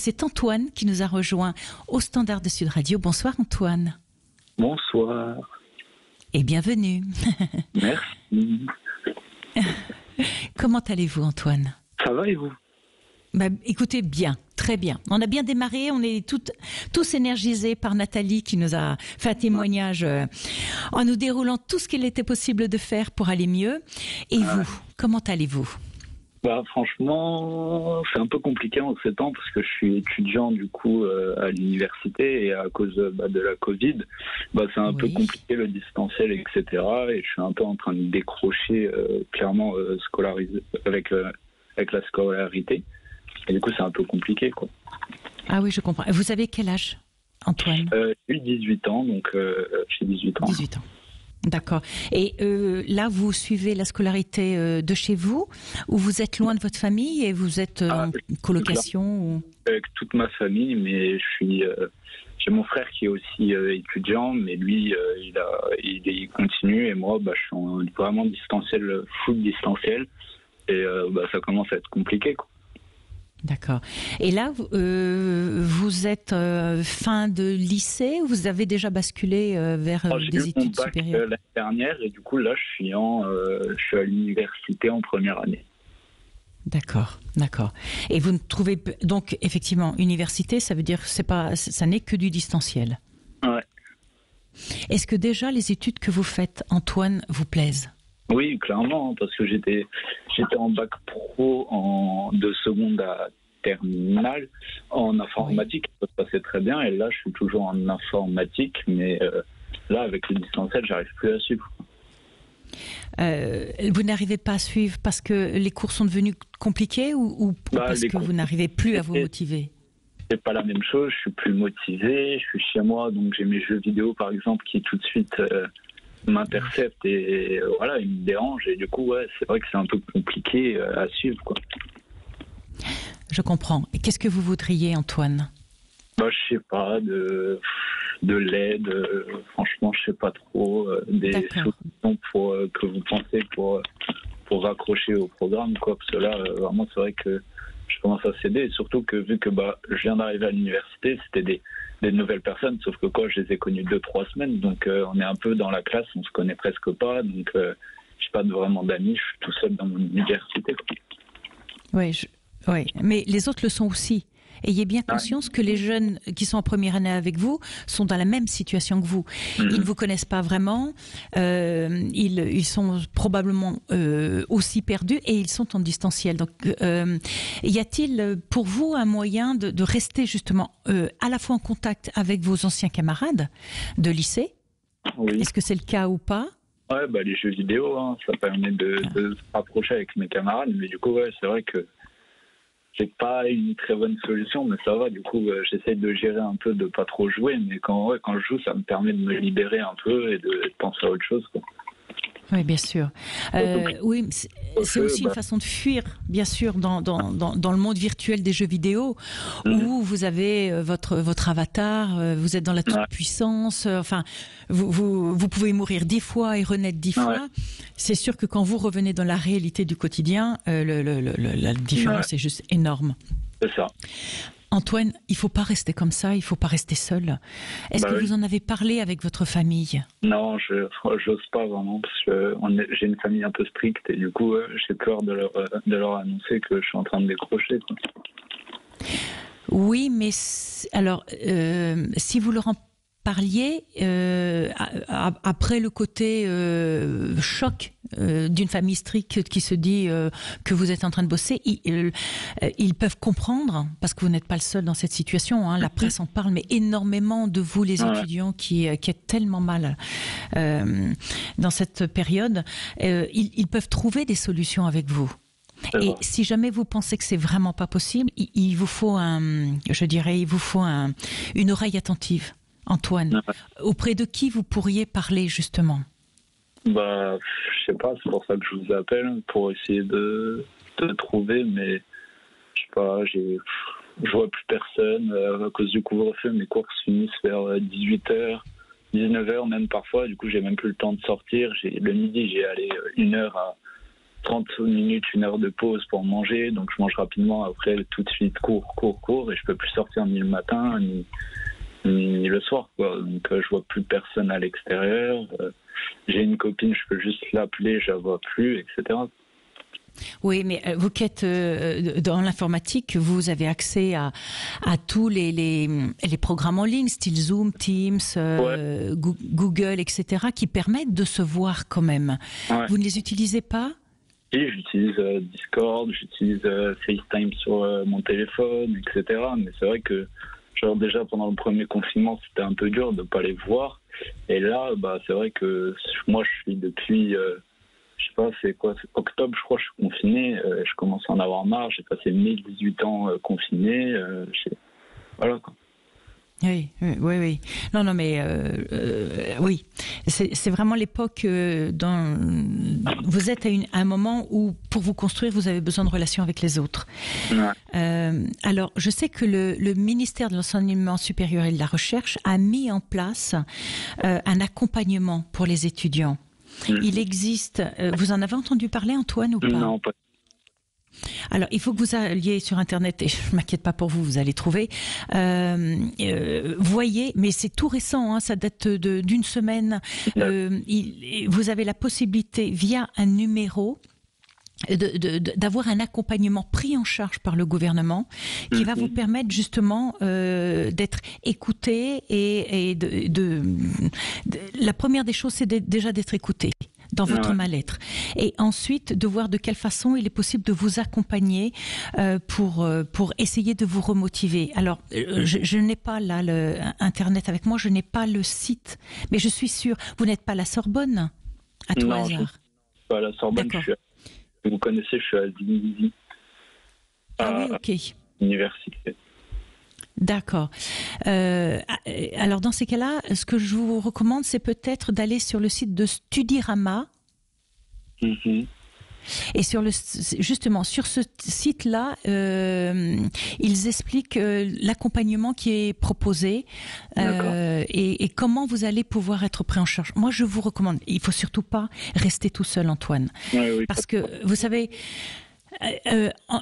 c'est Antoine qui nous a rejoint au Standard de Sud Radio. Bonsoir Antoine. Bonsoir. Et bienvenue. Merci. Comment allez-vous Antoine ? Ça va et vous ? Écoutez, bien, très bien. On a bien démarré, on est tous énergisés par Nathalie qui nous a fait un témoignage en nous déroulant tout ce qu'il était possible de faire pour aller mieux. Et vous, comment allez-vous ? Franchement, c'est un peu compliqué en ces temps parce que je suis étudiant du coup à l'université et à cause de la Covid, c'est un peu compliqué le distanciel, etc. Et je suis un peu en train de décrocher clairement scolarisé avec la scolarité. Et du coup, c'est un peu compliqué, quoi. Ah oui, je comprends. Vous avez quel âge, Antoine ? J'ai 18 ans, donc j'ai 18 ans. 18 ans. D'accord. Et là, vous suivez la scolarité de chez vous, ou vous êtes loin de votre famille et vous êtes en colocation ou... Avec toute ma famille, mais j'ai mon frère qui est aussi étudiant, mais lui, il continue, et moi, je suis vraiment distanciel, full distanciel, et ça commence à être compliqué, quoi. D'accord. Et là, vous êtes fin de lycée ou vous avez déjà basculé vers des études supérieures ? J'ai eu mon bac l'année dernière et du coup là, je suis à l'université en première année. D'accord. Et vous ne trouvez donc effectivement université, ça veut dire ça n'est que du distanciel. Ouais. Est-ce que déjà les études que vous faites, Antoine, vous plaisent ? Oui, clairement, parce que j'étais en bac pro de seconde à terminale en informatique, ça se passait très bien, et là je suis toujours en informatique, mais là avec le distanciel, j'arrive plus à suivre. Vous n'arrivez pas à suivre parce que les cours sont devenus compliqués ou parce que vous n'arrivez plus à vous motiver ? C'est pas la même chose, je suis plus motivé, je suis chez moi, donc j'ai mes jeux vidéo par exemple qui tout de suite m'interceptent et voilà, ils me dérangent, et du coup c'est vrai que c'est un peu compliqué à suivre, quoi. Je comprends. Et qu'est-ce que vous voudriez, Antoine ? Je sais pas, de l'aide, franchement je sais pas trop, des solutions que vous pensez pour raccrocher au programme, quoi, parce que là vraiment c'est vrai que je commence à céder, et surtout que vu que je viens d'arriver à l'université, c'était des nouvelles personnes, sauf que je les ai connues 2-3 semaines, donc on est un peu dans la classe, on se connaît presque pas, donc j'ai pas vraiment d'amis, je suis tout seul dans mon université, quoi. Oui, mais les autres le sont aussi. Ayez bien conscience que les jeunes qui sont en première année avec vous sont dans la même situation que vous. Ils ne vous connaissent pas vraiment, ils sont probablement aussi perdus et ils sont en distanciel. Donc, y a-t-il pour vous un moyen de rester justement à la fois en contact avec vos anciens camarades de lycée ? Oui. Est-ce que c'est le cas ou pas ? Ouais, les jeux vidéo, ça permet de se rapprocher avec mes camarades, mais du coup, c'est vrai que c'est pas une très bonne solution, mais ça va, du coup, j'essaie de gérer un peu, de pas trop jouer, mais quand je joue, ça me permet de me libérer un peu et de penser à autre chose, quoi. Oui, bien sûr. Oui, c'est aussi une façon de fuir, bien sûr, dans le monde virtuel des jeux vidéo, où vous avez votre avatar, vous êtes dans la toute-puissance, vous pouvez mourir 10 fois et renaître 10 fois. C'est sûr que quand vous revenez dans la réalité du quotidien, la différence est juste énorme. C'est ça. Antoine, il ne faut pas rester comme ça, il ne faut pas rester seul. Est-ce que vous en avez parlé avec votre famille ? Non, je n'ose pas vraiment, parce que j'ai une famille un peu stricte, et du coup, j'ai peur de leur annoncer que je suis en train de décrocher, quoi. Oui, mais alors, si vous leur en parliez, après le côté choc d'une famille stricte qui se dit que vous êtes en train de bosser, ils peuvent comprendre, parce que vous n'êtes pas le seul dans cette situation, la presse en parle, mais énormément de vous les étudiants qui êtes tellement mal dans cette période, ils peuvent trouver des solutions avec vous. Et si jamais vous pensez que c'est vraiment pas possible, il vous faut une oreille attentive. Antoine, auprès de qui vous pourriez parler justement ? Je sais pas, c'est pour ça que je vous appelle, pour essayer de trouver, mais je sais pas, je vois plus personne à cause du couvre-feu. Mes cours se finissent vers 18h, 19h même parfois, du coup j'ai même plus le temps de sortir. Le midi j'ai allé 1 heure 30 minutes, 1 heure de pause pour manger, donc je mange rapidement, après tout de suite cours, et je peux plus sortir ni le matin, ni le soir, quoi. Donc je vois plus personne à l'extérieur, j'ai une copine, je peux juste l'appeler, je la vois plus, etc. Oui, mais vous qui êtes dans l'informatique, vous avez accès à tous les programmes en ligne, style Zoom, Teams, Google, etc., qui permettent de se voir quand même. Ouais. Vous ne les utilisez pas ? Oui, j'utilise Discord, j'utilise FaceTime sur mon téléphone, etc. Mais c'est vrai que genre déjà pendant le premier confinement, c'était un peu dur de ne pas les voir. Et là, c'est vrai que moi, je suis depuis... je sais pas, c'est octobre, je crois, je suis confiné, je commence à en avoir marre, j'ai passé 1018 ans confiné, voilà quoi. Oui. Non, mais oui, c'est vraiment l'époque dans... Vous êtes à un moment où, pour vous construire, vous avez besoin de relations avec les autres. Ouais. Alors, je sais que le ministère de l'Enseignement supérieur et de la Recherche a mis en place un accompagnement pour les étudiants. Il existe... vous en avez entendu parler, Antoine, ou pas ? Non, pas. Alors, il faut que vous alliez sur Internet, et je ne m'inquiète pas pour vous, vous allez trouver. Voyez, mais c'est tout récent, hein, ça date d'une semaine. Vous avez la possibilité, via un numéro, d'avoir un accompagnement pris en charge par le gouvernement qui va vous permettre justement d'être écouté et la première des choses, c'est déjà d'être écouté dans votre mal-être, et ensuite de voir de quelle façon il est possible de vous accompagner pour essayer de vous remotiver. Alors, je n'ai pas là le Internet avec moi, je n'ai pas le site, mais je suis sûre, vous n'êtes pas à la Sorbonne, à tout hasard? Non, je ne suis pas à la Sorbonne. Vous connaissez, je suis à Zimzi. Ah oui, ok. Université. D'accord. Alors dans ces cas-là, ce que je vous recommande, c'est peut-être d'aller sur le site de Studirama. Et justement, sur ce site-là, ils expliquent l'accompagnement qui est proposé et comment vous allez pouvoir être pris en charge. Moi, je vous recommande, il faut surtout pas rester tout seul, Antoine. Oui, parce que, vous savez...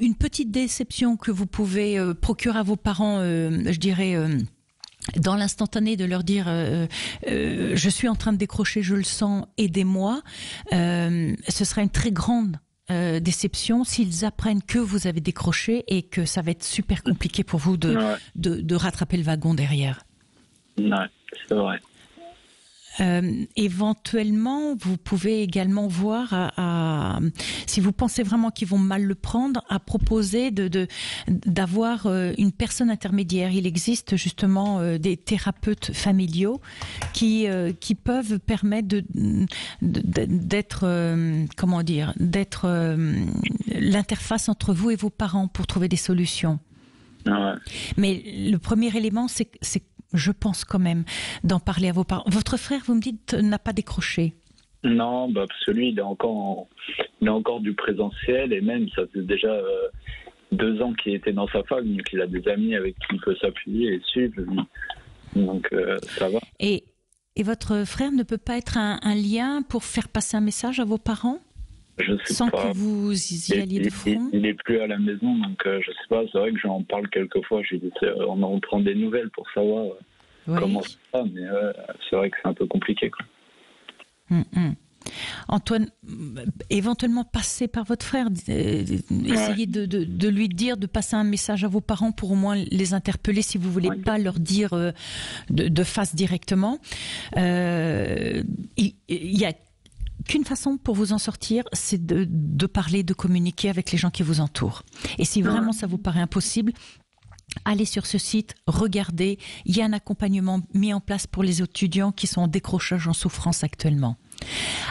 une petite déception que vous pouvez procurer à vos parents, je dirais, dans l'instantané, de leur dire je suis en train de décrocher, je le sens, aidez-moi, ce sera une très grande déception s'ils apprennent que vous avez décroché et que ça va être super compliqué pour vous de rattraper le wagon derrière. Ouais, c'est vrai. Éventuellement, vous pouvez également voir, si vous pensez vraiment qu'ils vont mal le prendre, à proposer d'avoir une personne intermédiaire. Il existe justement des thérapeutes familiaux qui peuvent permettre d'être l'interface entre vous et vos parents pour trouver des solutions. Ouais. Mais le premier élément, c'est je pense quand même d'en parler à vos parents. Votre frère, vous me dites, n'a pas décroché? Non, parce que lui, il est encore du présentiel, et même ça fait déjà 2 ans qu'il était dans sa fac, donc il a des amis avec qui il peut s'appuyer et suivre. Donc ça va. Et votre frère ne peut pas être un lien pour faire passer un message à vos parents? Je sais sans pas. Que vous y alliez de front? Il n'est plus à la maison, donc je sais pas. C'est vrai que j'en parle quelquefois. On en prend des nouvelles pour savoir comment ça va, mais c'est vrai que c'est un peu compliqué, quoi. Antoine, éventuellement passer par votre frère, essayez de lui dire de passer un message à vos parents pour au moins les interpeller si vous voulez pas leur dire de face directement. Il y a qu'une façon pour vous en sortir, c'est de parler, de communiquer avec les gens qui vous entourent. Et si vraiment ça vous paraît impossible, allez sur ce site, regardez, il y a un accompagnement mis en place pour les étudiants qui sont en décrochage, en souffrance actuellement.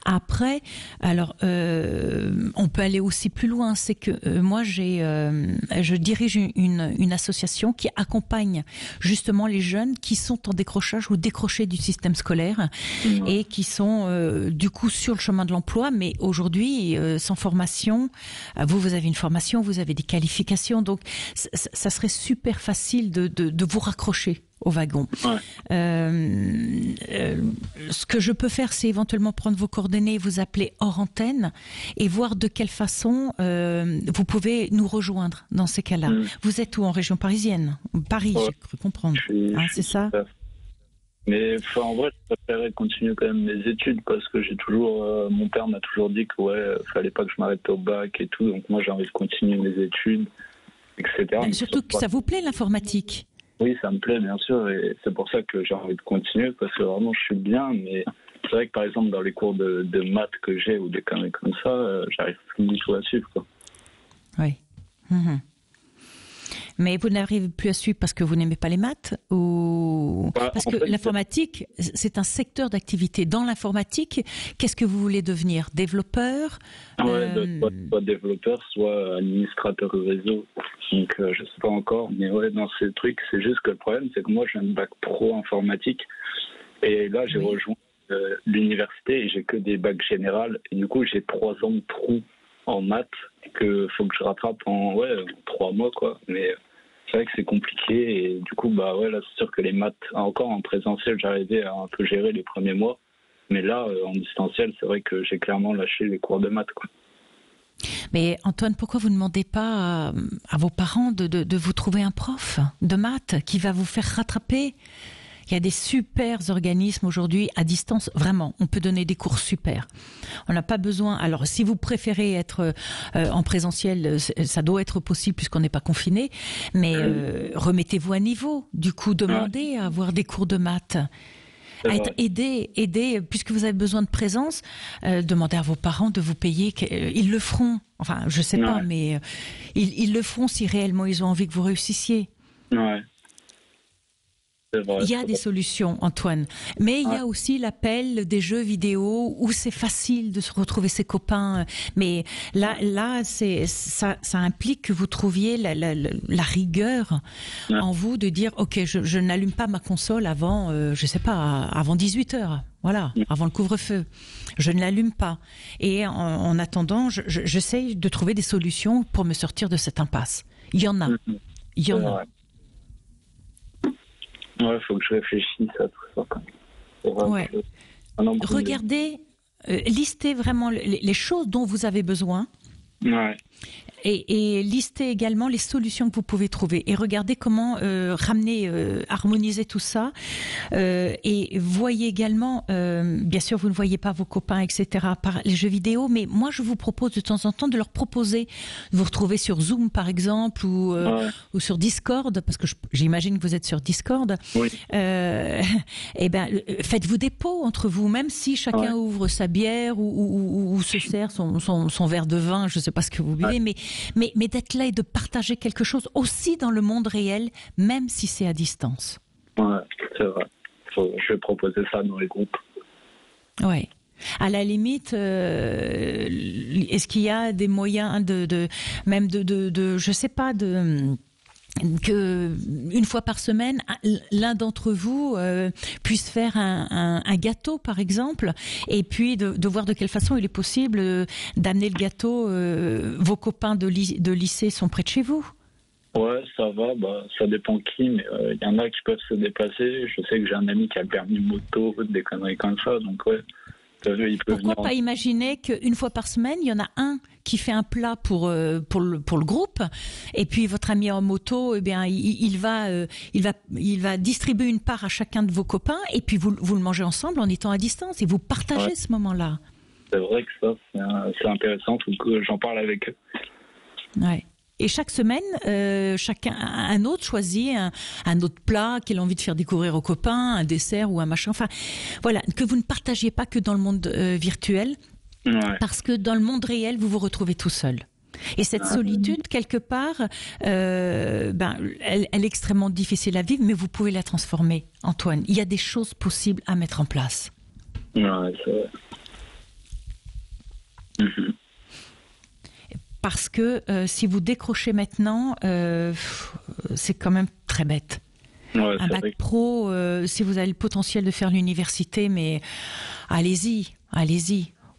Après, alors on peut aller aussi plus loin. C'est que moi je dirige une association qui accompagne justement les jeunes qui sont en décrochage ou décrochés du système scolaire et qui sont du coup sur le chemin de l'emploi, mais aujourd'hui sans formation. Vous avez une formation, vous avez des qualifications, donc ça serait super facile de vous raccrocher au wagon. Ouais. Ce que je peux faire, c'est éventuellement prendre vos coordonnées, vous appeler hors antenne et voir de quelle façon vous pouvez nous rejoindre dans ces cas-là. Vous êtes où, en région parisienne? Paris, j'ai cru comprendre. C'est ça? Mais en vrai, je préférerais continuer quand même mes études parce que j'ai toujours, mon père m'a toujours dit que fallait pas que je m'arrête au bac et tout. Donc moi, j'ai envie de continuer mes études, etc. Surtout que ça vous plaît l'informatique? Oui, ça me plaît bien sûr et c'est pour ça que j'ai envie de continuer parce que vraiment je suis bien. Mais c'est vrai que par exemple dans les cours de maths que j'ai ou des conneries comme ça, j'arrive plus du tout à suivre, quoi. Oui. Mais vous n'arrivez plus à suivre parce que vous n'aimez pas les maths ou parce que l'informatique, c'est un secteur d'activité. Dans l'informatique, qu'est-ce que vous voulez devenir? Développeur? Soit développeur, soit administrateur réseau. Donc je sais pas encore, mais dans ces trucs, c'est juste que le problème, c'est que moi j'ai un bac pro informatique et là j'ai rejoint l'université et j'ai que des bacs générales et du coup j'ai 3 ans de trou en maths que faut que je rattrape en 3 mois, quoi. Mais c'est vrai que c'est compliqué et du coup là c'est sûr que les maths encore en présentiel j'arrivais à un peu gérer les premiers mois, mais là en distanciel c'est vrai que j'ai clairement lâché les cours de maths, quoi. Mais Antoine, pourquoi vous ne demandez pas à vos parents de vous trouver un prof de maths qui va vous faire rattraper? Il y a des super organismes aujourd'hui à distance, vraiment, on peut donner des cours super. On n'a pas besoin, alors si vous préférez être en présentiel, ça doit être possible puisqu'on n'est pas confiné, mais remettez-vous à niveau, du coup demandez à avoir des cours de maths. À être aidé, puisque vous avez besoin de présence, demandez à vos parents de vous payer, ils le feront, enfin je sais pas, mais ils le feront si réellement ils ont envie que vous réussissiez. Ouais. Il y a des solutions, Antoine, mais il y a aussi l'appel des jeux vidéo où c'est facile de se retrouver ses copains. Mais là, ça implique que vous trouviez la rigueur en vous de dire, ok, je n'allume pas ma console avant, je sais pas, avant 18h. Voilà, avant le couvre-feu. Je ne l'allume pas. Et en attendant, j'essaye de trouver des solutions pour me sortir de cette impasse. Il y en a. Il y en a. Ouais, faut que je réfléchisse à tout ça. Regardez, listez vraiment les choses dont vous avez besoin. Ouais. Et listez également les solutions que vous pouvez trouver et regardez comment harmoniser tout ça et voyez également, bien sûr vous ne voyez pas vos copains etc. par les jeux vidéo, mais moi je vous propose de temps en temps de leur proposer de vous retrouver sur Zoom par exemple ou sur Discord, parce que j'imagine que vous êtes sur Discord. Oui. Et faites-vous des pots entre vous, même si chacun ouvre sa bière ou se sert son verre de vin, je sais pas ce que vous buvez, mais d'être là et de partager quelque chose aussi dans le monde réel, même si c'est à distance. Ouais, c'est vrai. Je vais proposer ça dans les groupes. Ouais. À la limite, est-ce qu'il y a des moyens de je sais pas, que une fois par semaine, l'un d'entre vous puisse faire un gâteau, par exemple, et puis de voir de quelle façon il est possible d'amener le gâteau. Vos copains de lycée sont près de chez vous? Ouais, ça va. Ça dépend qui, mais il y en a qui peuvent se déplacer. Je sais que j'ai un ami qui a le permis moto, des conneries comme ça, donc ouais. Pourquoi pas imaginer qu'une fois par semaine, il y en a un qui fait un plat pour le groupe, et puis votre ami en moto, eh bien, il va distribuer une part à chacun de vos copains, et puis vous le mangez ensemble en étant à distance, et vous partagez ce moment-là. C'est vrai que ça, c'est intéressant, que j'en parle avec eux. Ouais. Et chaque semaine, chacun un autre choisit un autre plat qu'il a envie de faire découvrir aux copains, un dessert ou un machin. Enfin, voilà, que vous ne partagiez pas que dans le monde virtuel, parce que dans le monde réel, vous vous retrouvez tout seul. Et cette solitude, quelque part, elle est extrêmement difficile à vivre, mais vous pouvez la transformer, Antoine. Il y a des choses possibles à mettre en place. Ouais, c'est vrai. Parce que si vous décrochez maintenant, c'est quand même très bête. Ouais, un bac pro, si vous avez le potentiel de faire l'université, mais allez-y.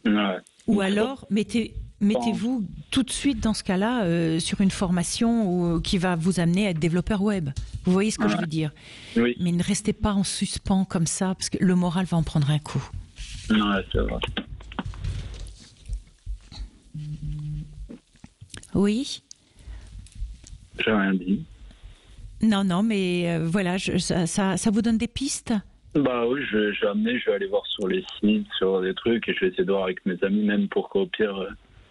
Ouais. Ou alors, mettez mettez-vous tout de suite dans ce cas-là sur une formation qui va vous amener à être développeur web. Vous voyez ce que je veux dire? Oui. Mais ne restez pas en suspens comme ça, parce que le moral va en prendre un coup. Ouais, c'est vrai. Oui. J'ai rien dit. Non, mais voilà, ça vous donne des pistes? Bah oui, je vais aller voir sur les sites, sur des trucs, et je vais essayer de voir avec mes amis, même pour qu'au pire,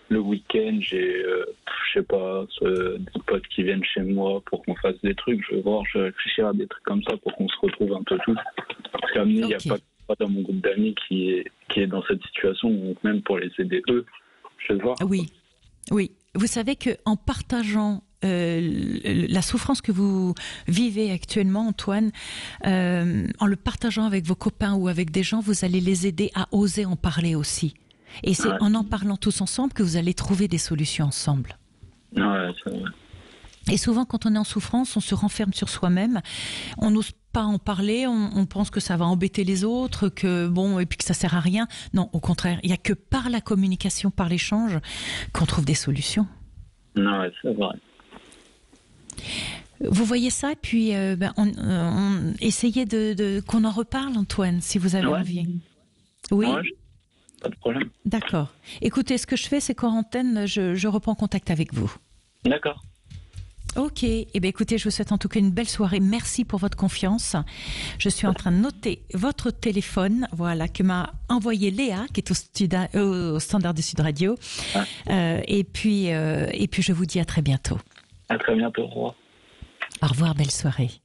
le week-end, j'ai, je sais pas, des potes qui viennent chez moi pour qu'on fasse des trucs. Je vais voir, je vais réfléchir à des trucs comme ça pour qu'on se retrouve un peu tous. Parce qu'à il n'y a pas dans mon groupe d'amis qui est dans cette situation, donc même pour les aider eux, je vais voir. Oui. Vous savez qu'en partageant la souffrance que vous vivez actuellement, Antoine, en le partageant avec vos copains ou avec des gens, vous allez les aider à oser en parler aussi. Et c'est en parlant tous ensemble que vous allez trouver des solutions ensemble. Ouais, c'est vrai. Et souvent, quand on est en souffrance, on se renferme sur soi-même. On n'ose pas en parler. On pense que ça va embêter les autres, et puis que ça sert à rien. Non, au contraire, il y a que par la communication, par l'échange, qu'on trouve des solutions. Ouais, c'est vrai. Vous voyez ça, et puis essayez qu'on en reparle, Antoine, si vous avez envie. Oui. Ouais, pas de problème. D'accord. Écoutez, ce que je fais, c'est qu'en antenne, je reprends contact avec vous. D'accord. Ok. Eh bien, écoutez, je vous souhaite en tout cas une belle soirée. Merci pour votre confiance. Je suis en train de noter votre téléphone, voilà, que m'a envoyé Léa, qui est au standard de Sud Radio. Et puis, je vous dis à très bientôt. À très bientôt. Au revoir. Au revoir, belle soirée.